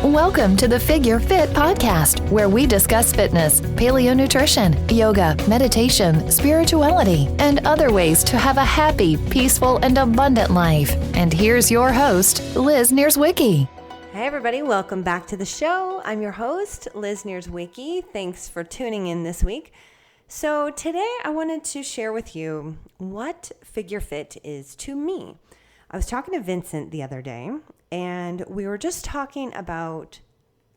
Welcome to the figureFIT podcast, where we discuss fitness, paleo nutrition, yoga, meditation, spirituality, and other ways to have a happy, peaceful, and abundant life. And here's your host, Liz Nierzwicki. Hey everybody, welcome back to the show. I'm your host, Liz Nierzwicki. Thanks for tuning in this week. So today I wanted to share with you what figureFIT is to me. I was talking to Vincent the other day, and we were just talking about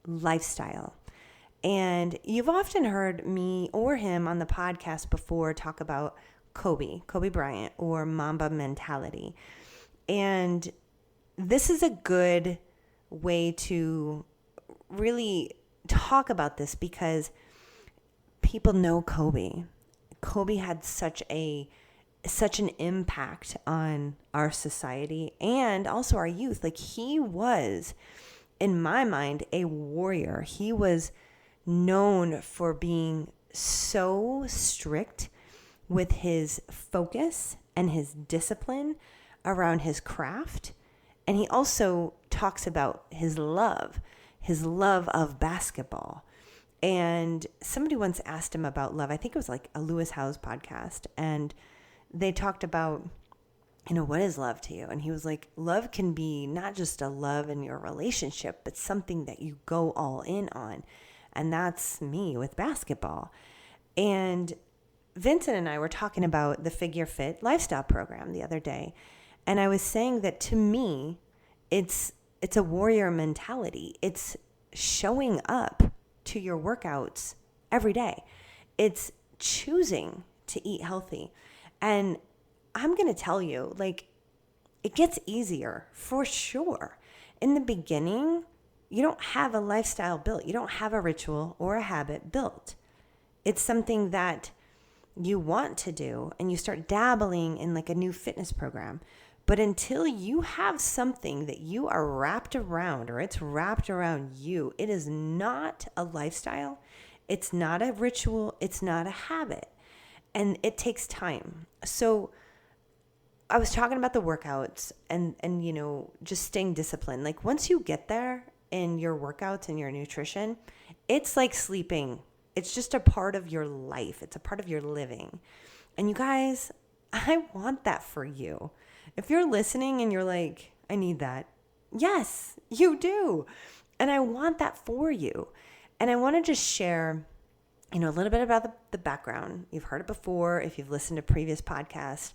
lifestyle. And you've often heard me or him on the podcast before talk about Kobe Bryant, or Mamba mentality. And this is a good way to really talk about this because people know Kobe. Kobe had such an impact on our society and also our youth. Like, he was, in my mind, a warrior. He was known for being so strict with his focus and his discipline around his craft. And he also talks about his love of basketball. And somebody once asked him about love. I think it was like a Lewis Howes podcast. And they talked about, what is love to you? And he was like, love can be not just a love in your relationship, but something that you go all in on. And that's me with basketball. And Vincent and I were talking about the figureFIT lifestyle program the other day. And I was saying that to me, it's a warrior mentality. It's showing up to your workouts every day. It's choosing to eat healthy. And I'm going to tell you, it gets easier for sure. In the beginning, you don't have a lifestyle built. You don't have a ritual or a habit built. It's something that you want to do, and you start dabbling in a new fitness program. But until you have something that you are wrapped around, or it's wrapped around you, it is not a lifestyle. It's not a ritual. It's not a habit. And it takes time. So I was talking about the workouts and just staying disciplined. Once you get there in your workouts and your nutrition, it's like sleeping. It's just a part of your life. It's a part of your living. And you guys, I want that for you. If you're listening and you're like, I need that. Yes, you do. And I want that for you. And I want to just share a little bit about the background. You've heard it before if you've listened to previous podcasts,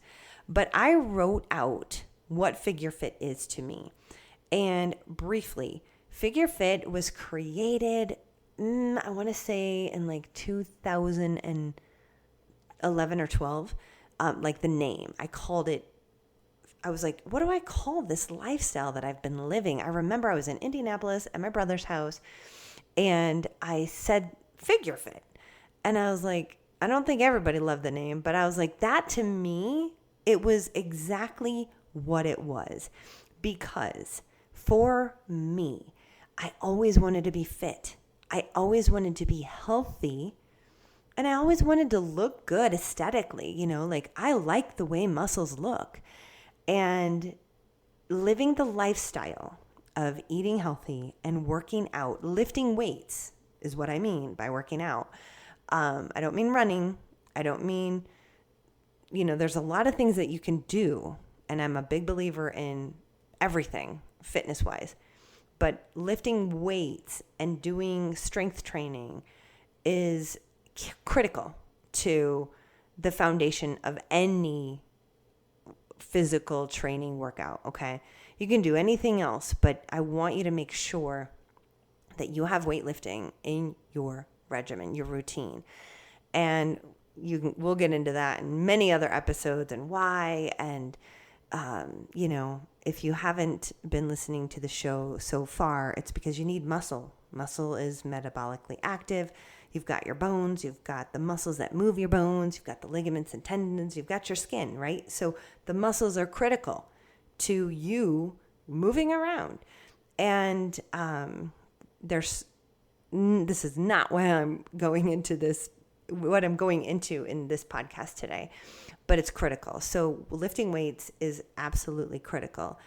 but I wrote out what figureFIT is to me. And briefly, figureFIT was created, I want to say in 2011 or 12, the name. I was like, what do I call this lifestyle that I've been living? I remember I was in Indianapolis at my brother's house, and I said figureFIT. And I was like, I don't think everybody loved the name, but I was like, that to me, it was exactly what it was. Because for me, I always wanted to be fit. I always wanted to be healthy. And I always wanted to look good aesthetically. I like the way muscles look. And living the lifestyle of eating healthy and working out, lifting weights is what I mean by working out. I don't mean running. I don't mean, there's a lot of things that you can do. And I'm a big believer in everything fitness-wise. But lifting weights and doing strength training is critical to the foundation of any physical training workout, okay? You can do anything else, but I want you to make sure that you have weightlifting in your regimen, your routine. And we'll get into that in many other episodes and why. And, if you haven't been listening to the show so far, it's because you need muscle. Muscle is metabolically active. You've got your bones, you've got the muscles that move your bones, you've got the ligaments and tendons, you've got your skin, right? So the muscles are critical to you moving around. And this is not why I'm going into this, what I'm going into in this podcast today, but it's critical. So lifting weights is absolutely critical.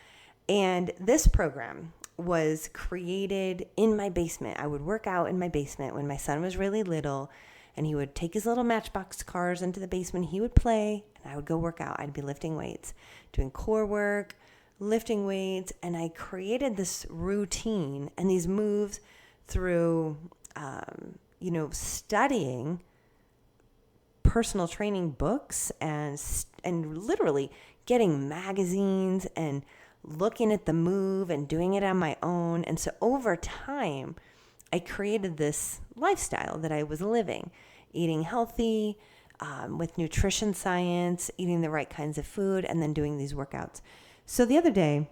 And this program was created in my basement. I would work out in my basement when my son was really little, and he would take his little Matchbox cars into the basement. He would play, and I would go work out. I'd be lifting weights, doing core work, lifting weights, and I created this routine and these moves through, studying personal training books and literally getting magazines and looking at the move and doing it on my own. And so over time, I created this lifestyle that I was living, eating healthy, with nutrition science, eating the right kinds of food, and then doing these workouts. So the other day,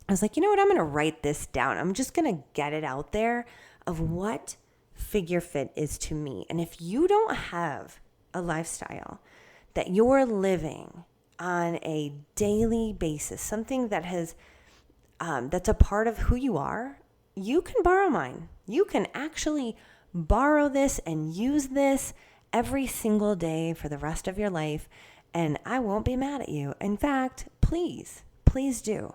I was like, you know what? I'm going to write this down. I'm just going to get it out there of what figureFIT is to me. And if you don't have a lifestyle that you're living on a daily basis, something that has that's a part of who you are, you can borrow mine. You can actually borrow this and use this every single day for the rest of your life, and I won't be mad at you. In fact, please do.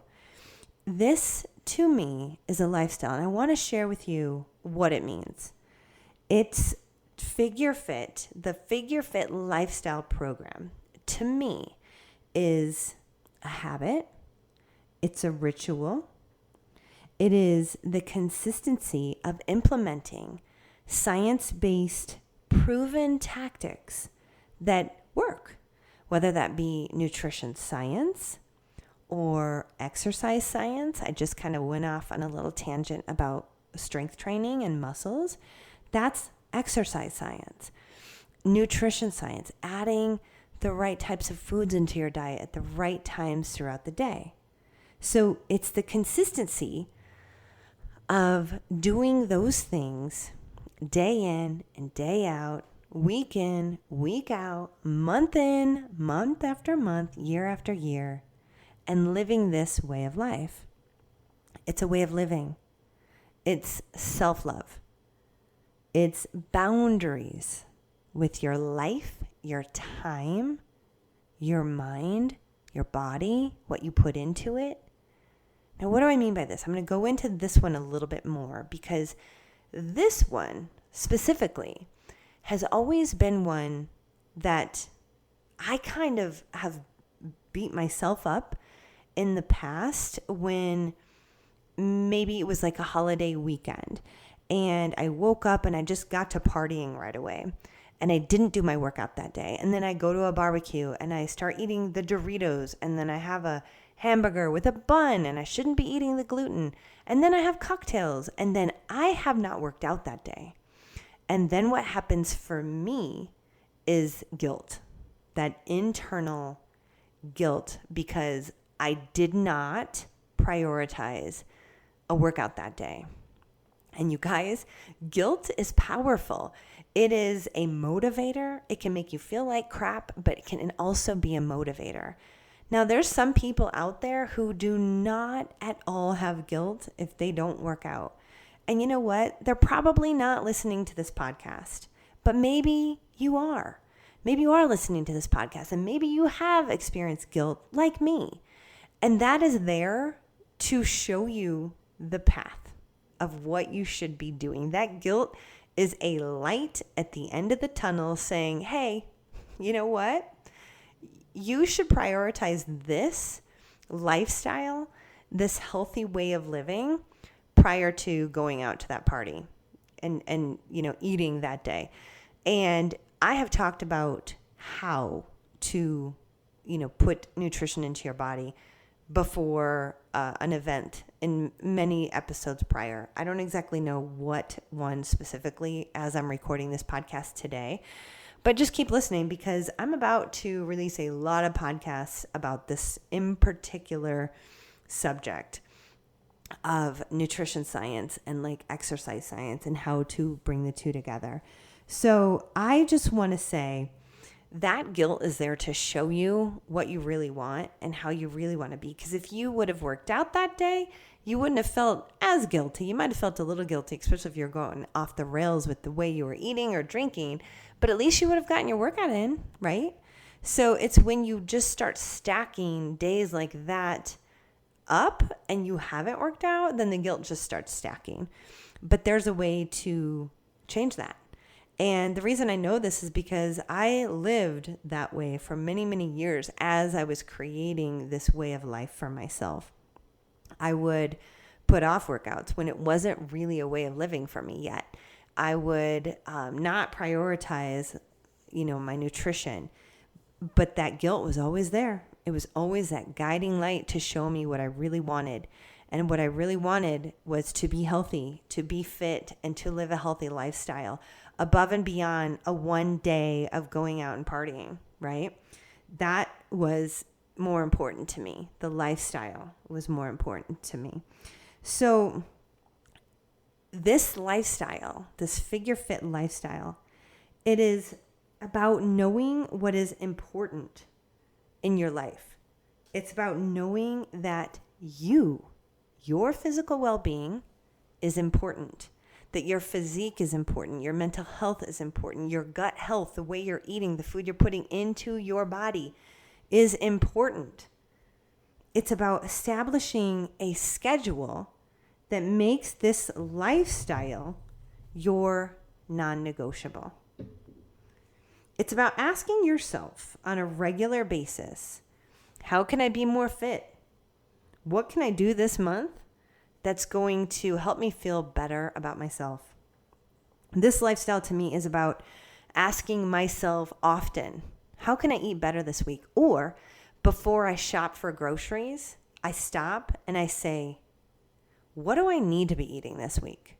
This, to me, is a lifestyle, and I want to share with you what it means. It's figureFIT, the figureFIT lifestyle program, to me, is a habit. It's a ritual. It is the consistency of implementing science-based, proven tactics that work, whether that be nutrition science or exercise science. I just kind of went off on a little tangent about strength training and muscles. That's exercise science. Nutrition science, adding the right types of foods into your diet at the right times throughout the day. So it's the consistency of doing those things day in and day out, week in, week out, month in, month after month, year after year, and living this way of life. It's a way of living. It's self-love. It's boundaries with your life, your time, your mind, your body, what you put into it. Now, what do I mean by this? I'm going to go into this one a little bit more, because this one specifically has always been one that I kind of have beat myself up in the past when maybe it was like a holiday weekend and I woke up and I just got to partying right away. And I didn't do my workout that day. And then I go to a barbecue and I start eating the Doritos. And then I have a hamburger with a bun and I shouldn't be eating the gluten. And then I have cocktails. And then I have not worked out that day. And then what happens for me is guilt. That internal guilt because I did not prioritize a workout that day. And you guys, guilt is powerful. It is a motivator. It can make you feel like crap, but it can also be a motivator. Now, there's some people out there who do not at all have guilt if they don't work out. And you know what? They're probably not listening to this podcast, but maybe you are. Maybe you are listening to this podcast and maybe you have experienced guilt like me. And that is there to show you the path of what you should be doing. That guilt is a light at the end of the tunnel saying, hey, you know what? You should prioritize this lifestyle, this healthy way of living prior to going out to that party and eating that day. And I have talked about how to, put nutrition into your body before an event in many episodes prior. I don't exactly know what one specifically as I'm recording this podcast today, but just keep listening because I'm about to release a lot of podcasts about this in particular subject of nutrition science and like exercise science and how to bring the two together. So I just want to say that guilt is there to show you what you really want and how you really want to be. Because if you would have worked out that day, you wouldn't have felt as guilty. You might have felt a little guilty, especially if you're going off the rails with the way you were eating or drinking, but at least you would have gotten your workout in, right? So it's when you just start stacking days like that up and you haven't worked out, then the guilt just starts stacking. But there's a way to change that. And the reason I know this is because I lived that way for many, many years as I was creating this way of life for myself. I would put off workouts when it wasn't really a way of living for me yet. I would not prioritize, my nutrition, but that guilt was always there. It was always that guiding light to show me what I really wanted. And what I really wanted was to be healthy, to be fit, and to live a healthy lifestyle above and beyond a one day of going out and partying, right? That was more important to me. The lifestyle was more important to me. So this lifestyle, this figureFIT lifestyle, it is about knowing what is important in your life. It's about knowing that your physical well-being is important, that your physique is important, your mental health is important, your gut health, the way you're eating, the food you're putting into your body is important. It's about establishing a schedule that makes this lifestyle your non-negotiable. It's about asking yourself on a regular basis, how can I be more fit? What can I do this month that's going to help me feel better about myself? This lifestyle to me is about asking myself often, how can I eat better this week? Or before I shop for groceries, I stop and I say, what do I need to be eating this week?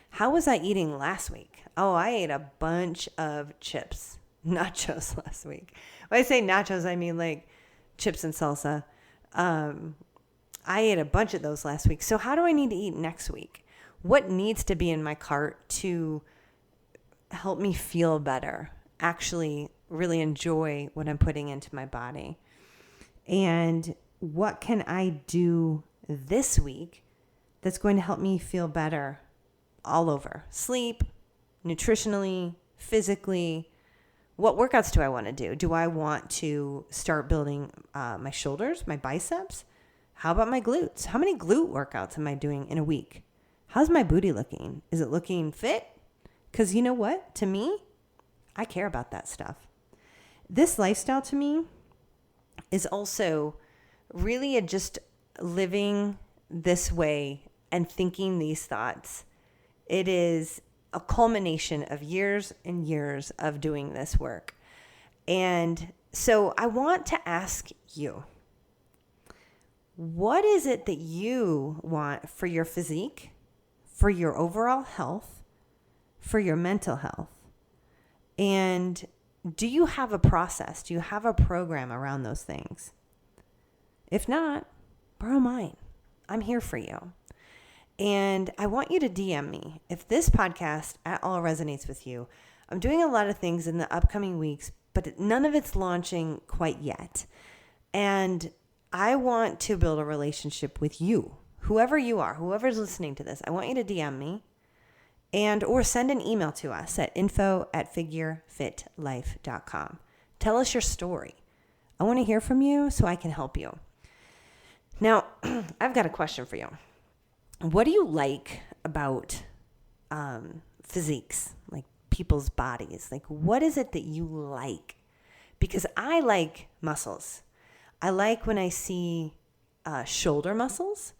How was I eating last week? Oh, I ate a bunch of nachos last week. When I say nachos, I mean like chips and salsa. I ate a bunch of those last week. So how do I need to eat next week? What needs to be in my cart to help me feel better, actually really enjoy what I'm putting into my body? And what can I do this week that's going to help me feel better all over? Sleep, nutritionally, physically. What workouts do I want to do? Do I want to start building my shoulders, my biceps? How about my glutes? How many glute workouts am I doing in a week? How's my booty looking? Is it looking fit? Because you know what? To me, I care about that stuff. This lifestyle to me is also really just living this way and thinking these thoughts. It is a culmination of years and years of doing this work. And so I want to ask you, what is it that you want for your physique, for your overall health, for your mental health? And do you have a process? Do you have a program around those things? If not, borrow mine. I'm here for you. And I want you to DM me. If this podcast at all resonates with you, I'm doing a lot of things in the upcoming weeks, but none of it's launching quite yet. And I want to build a relationship with you, whoever you are, whoever's listening to this. I want you to DM me or send an email to us at info@figurefitlife.com. Tell us your story. I want to hear from you so I can help you. Now, I've got a question for you. What do you like about physiques, like people's bodies? Like, what is it that you like? Because I like muscles. I like when I see shoulder muscles,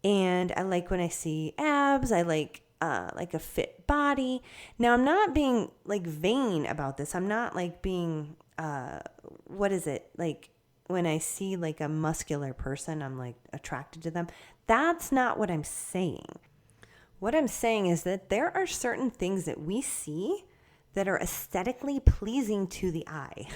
and I like when I see abs. I like a fit body. Now, I'm not being like vain about this. I'm not like being, like when I see like a muscular person, I'm like attracted to them. That's not what I'm saying. What I'm saying is that there are certain things that we see that are aesthetically pleasing to the eye,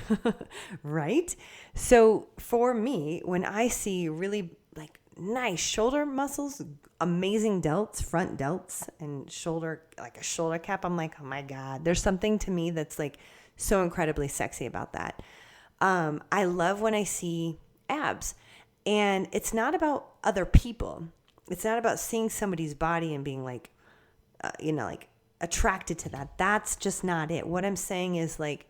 right? So for me, when I see really like nice shoulder muscles, amazing delts, front delts, and shoulder, like a shoulder cap, I'm like, oh my God, there's something to me that's like so incredibly sexy about that. I love when I see abs, and it's not about other people. It's not about seeing somebody's body and being like, like attracted to that. That's just not it. What I'm saying is like,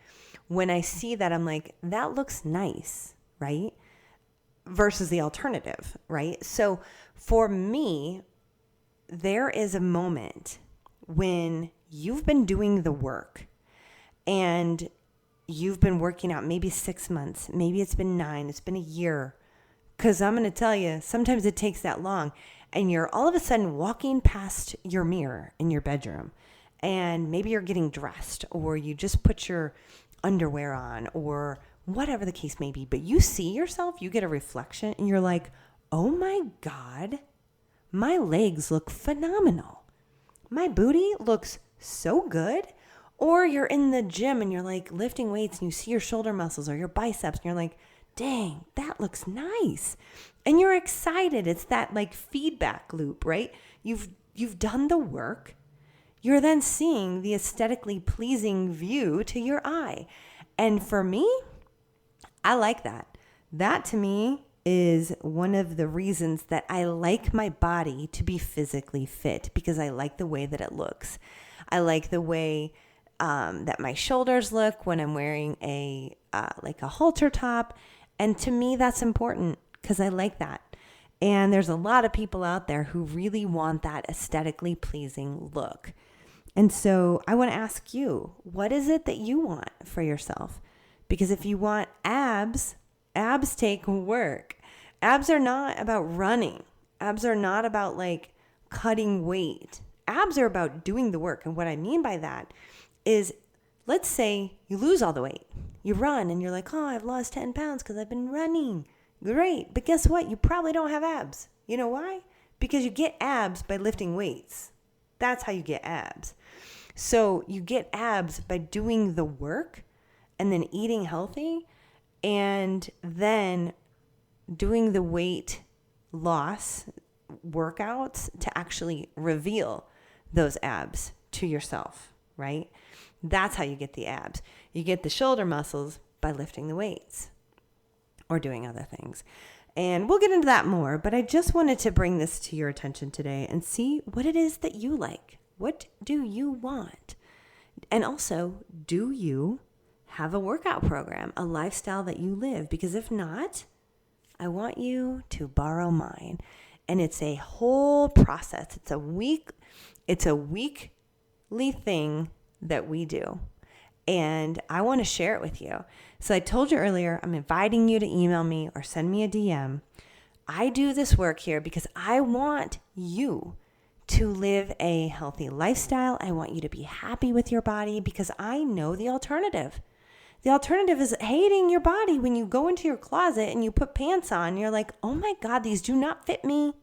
when I see that, I'm like, that looks nice, right? versus the alternative, right? So for me, there is a moment when you've been doing the work and you've been working out maybe 6 months, maybe it's been 9, it's been a year. Because I'm going to tell you, sometimes it takes that long. And you're all of a sudden walking past your mirror in your bedroom. And maybe you're getting dressed, or you just put your underwear on, or whatever the case may be. But you see yourself, you get a reflection, and you're like, oh my God, my legs look phenomenal. My booty looks so good. Or you're in the gym and you're like lifting weights and you see your shoulder muscles or your biceps and you're like, dang, that looks nice. And you're excited. It's that like feedback loop, right? You've done the work. You're then seeing the aesthetically pleasing view to your eye. And for me, I like that. That to me is one of the reasons that I like my body to be physically fit, because I like the way that it looks. I like the way that my shoulders look when I'm wearing a halter top. And to me, that's important because I like that. And there's a lot of people out there who really want that aesthetically pleasing look. And so I want to ask you, what is it that you want for yourself? Because if you want abs take work. Abs are not about running. Abs are not about like cutting weight. Abs are about doing the work. And what I mean by that is, let's say you lose all the weight. You run and you're like, oh, I've lost 10 pounds because I've been running. Great. But guess what? You probably don't have abs. You know why? Because you get abs by lifting weights. That's how you get abs. So you get abs by doing the work and then eating healthy and then doing the weight loss workouts to actually reveal those abs to yourself, right? That's how you get the abs. You get the shoulder muscles by lifting the weights or doing other things. And we'll get into that more, but I just wanted to bring this to your attention today and see what it is that you like. What do you want? And also, do you have a workout program, a lifestyle that you live? Because if not, I want you to borrow mine. And it's a whole process. It's a weekly thing that we do. And I want to share it with you. So I told you earlier, I'm inviting you to email me or send me a DM. I do this work here because I want you to live a healthy lifestyle. I want you to be happy with your body because I know the alternative. The alternative is hating your body when you go into your closet and you put pants on. You're like, oh my God, these do not fit me.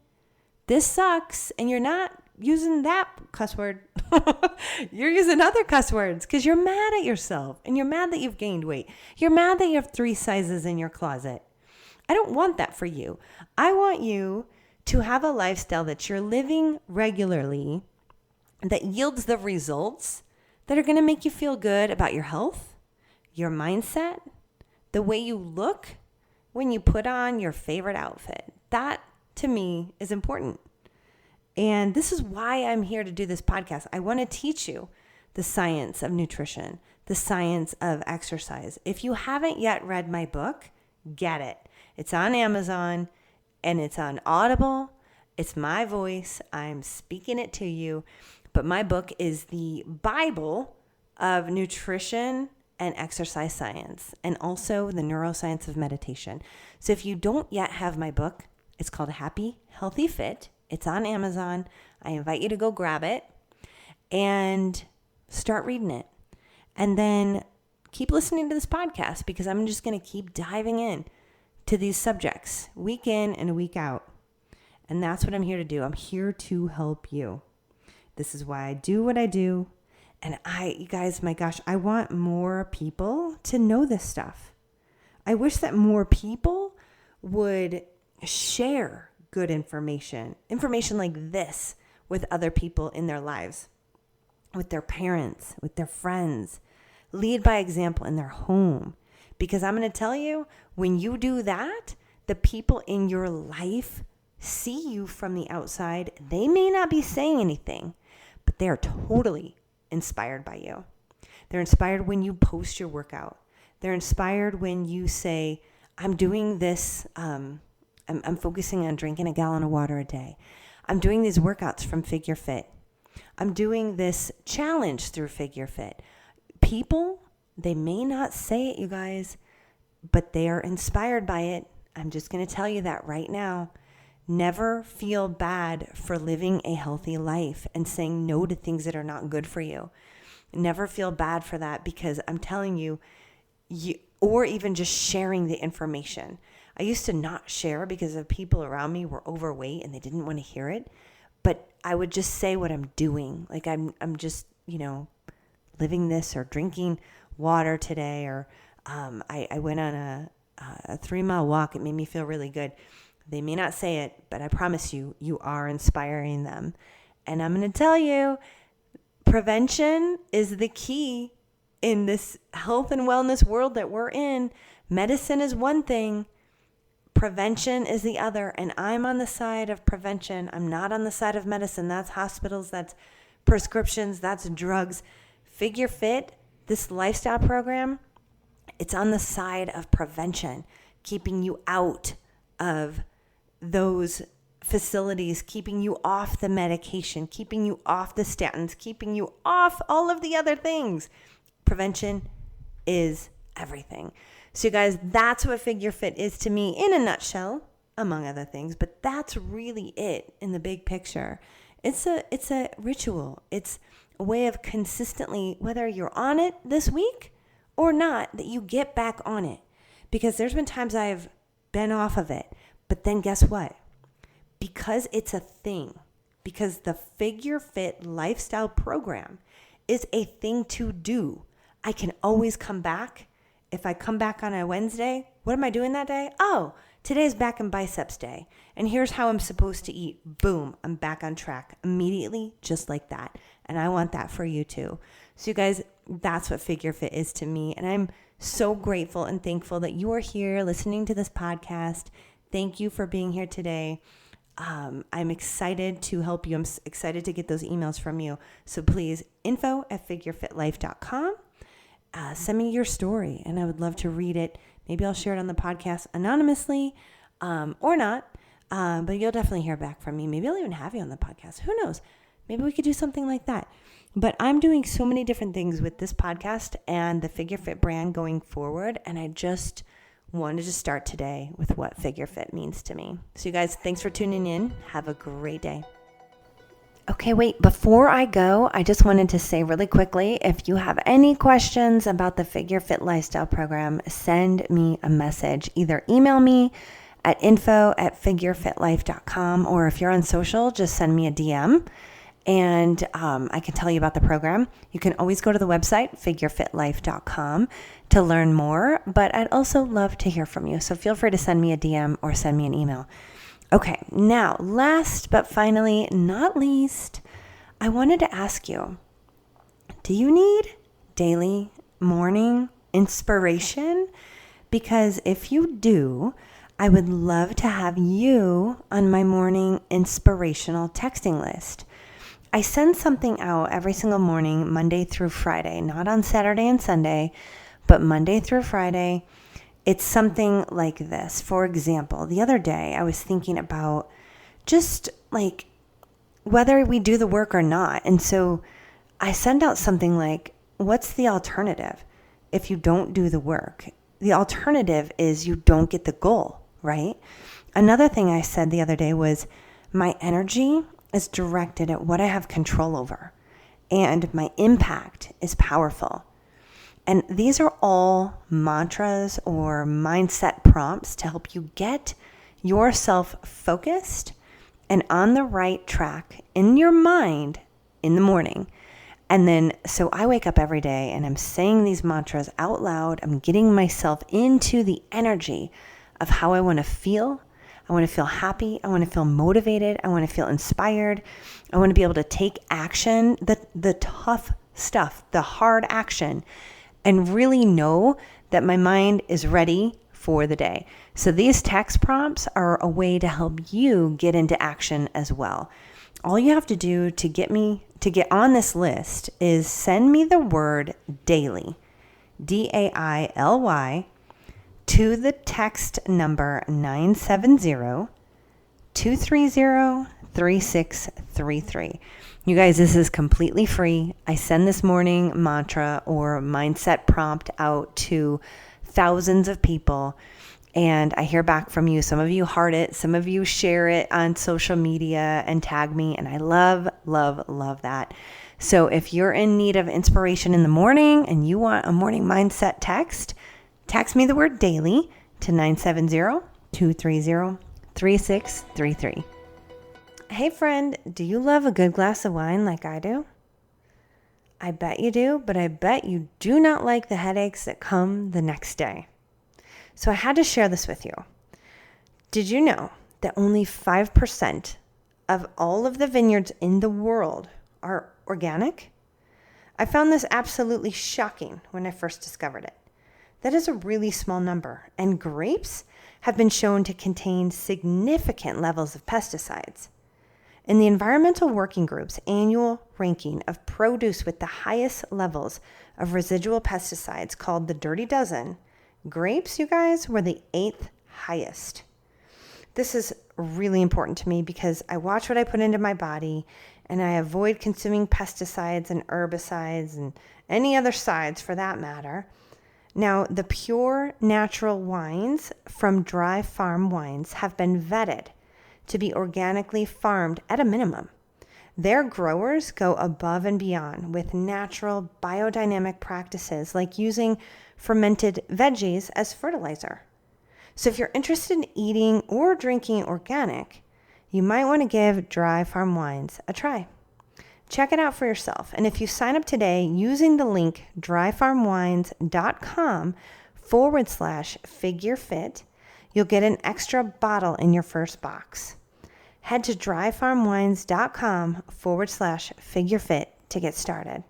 This sucks. And you're not using that cuss word. You're using other cuss words because you're mad at yourself and you're mad that you've gained weight. You're mad that you have 3 sizes in your closet. I don't want that for you. I want you to have a lifestyle that you're living regularly that yields the results that are going to make you feel good about your health, your mindset, the way you look when you put on your favorite outfit. That to me is important. And this is why I'm here to do this podcast. I want to teach you the science of nutrition, the science of exercise. If you haven't yet read my book, get it. It's on Amazon and it's on Audible. It's my voice. I'm speaking it to you. But my book is the Bible of nutrition and exercise science, and also the neuroscience of meditation. So if you don't yet have my book, it's called Happy, Healthy, Fit. It's on Amazon. I invite you to go grab it and start reading it. And then keep listening to this podcast because I'm just going to keep diving in to these subjects week in and week out. And that's what I'm here to do. I'm here to help you. This is why I do what I do. And you guys, my gosh, I want more people to know this stuff. I wish that more people would share good information like this with other people in their lives, with their parents, with their friends. Lead by example in their home. Because I'm going to tell you, when you do that, the people in your life see you from the outside. They may not be saying anything, but they are totally inspired by you. They're inspired when you post your workout. They're inspired when you say, I'm doing this I'm focusing on drinking a gallon of water a day. I'm doing these workouts from figureFIT. I'm doing this challenge through figureFIT. People, they may not say it, you guys, but they are inspired by it. I'm just going to tell you that right now. Never feel bad for living a healthy life and saying no to things that are not good for you. Never feel bad for that, because I'm telling you, or even just sharing the information. I used to not share because the people around me were overweight and they didn't want to hear it. But I would just say what I'm doing. Like I'm just, living this, or drinking water today, or I went on a 3-mile walk. It made me feel really good. They may not say it, but I promise you, you are inspiring them. And I'm going to tell you, prevention is the key in this health and wellness world that we're in. Medicine is one thing, prevention is the other. And I'm on the side of prevention. I'm not on the side of medicine. That's hospitals, that's prescriptions, that's drugs. figureFIT, this lifestyle program, it's on the side of prevention, keeping you out of those facilities, keeping you off the medication, keeping you off the statins, keeping you off all of the other things. Prevention is everything. So you guys, that's what figureFIT is to me in a nutshell, among other things, but that's really it in the big picture. It's a ritual. It's a way of consistently, whether you're on it this week or not, that you get back on it. Because there's been times I've been off of it, but then guess what? Because it's a thing, because the figureFIT lifestyle program is a thing to do, I can always come back. If I come back on a Wednesday, what am I doing that day? Oh, today's back and biceps day. And here's how I'm supposed to eat. Boom, I'm back on track immediately, just like that. And I want that for you too. So you guys, that's what figureFIT is to me. And I'm so grateful and thankful that you are here listening to this podcast. Thank you for being here today. I'm excited to help you. I'm excited to get those emails from you. So please, info@figurefitlife.com. Send me your story, and I would love to read it. Maybe I'll share it on the podcast anonymously, or not. But you'll definitely hear back from me. Maybe I'll even have you on the podcast. Who knows? Maybe we could do something like that. But I'm doing so many different things with this podcast and the figureFIT brand going forward, and I just wanted to start today with what figureFIT means to me. So you guys, thanks for tuning in. Have a great day. Okay, wait, before I go, I just wanted to say really quickly, if you have any questions about the figureFIT lifestyle program, send me a message. Either email me at info@figurefitlife.com, or if you're on social, just send me a DM and I can tell you about the program. You can always go to the website, figurefitlife.com, to learn more, but I'd also love to hear from you. So feel free to send me a DM or send me an email. Okay, now, last but finally not least, I wanted to ask you, do you need daily morning inspiration? Because if you do, I would love to have you on my morning inspirational texting list. I send something out every single morning, Monday through Friday, not on Saturday and Sunday, but Monday through Friday. It's something like this. For example, the other day I was thinking about just like whether we do the work or not. And so I send out something like, what's the alternative if you don't do the work? The alternative is you don't get the goal, right? Another thing I said the other day was my energy is directed at what I have control over, and my impact is powerful. And these are all mantras or mindset prompts to help you get yourself focused and on the right track in your mind in the morning. And then, so I wake up every day and I'm saying these mantras out loud. I'm getting myself into the energy of how I want to feel. I want to feel happy. I want to feel motivated. I want to feel inspired. I want to be able to take action, the tough stuff, the hard action, and really know that my mind is ready for the day. So these text prompts are a way to help you get into action as well. All you have to do to get on this list is send me the word daily, DAILY, to the text number 970-230-3633. You guys, this is completely free. I send this morning mantra or mindset prompt out to thousands of people, and I hear back from you. Some of you heart it, some of you share it on social media and tag me, and I love, love, love that. So if you're in need of inspiration in the morning and you want a morning mindset text me the word daily to 970-230-3633. Hey friend, do you love a good glass of wine like I do? I bet you do, but I bet you do not like the headaches that come the next day. So I had to share this with you. Did you know that only 5% of all of the vineyards in the world are organic? I found this absolutely shocking when I first discovered it. That is a really small number, and grapes have been shown to contain significant levels of pesticides. In the Environmental Working Group's annual ranking of produce with the highest levels of residual pesticides, called the Dirty Dozen, grapes, you guys, were the 8th highest. This is really important to me because I watch what I put into my body, and I avoid consuming pesticides and herbicides and any other sides for that matter. Now, the pure natural wines from Dry Farm Wines have been vetted to be organically farmed at a minimum. Their growers go above and beyond with natural biodynamic practices like using fermented veggies as fertilizer. So if you're interested in eating or drinking organic, you might want to give Dry Farm Wines a try. Check it out for yourself. And if you sign up today using the link dryfarmwines.com/figureFIT, you'll get an extra bottle in your first box. Head to dryfarmwines.com/figureFIT to get started.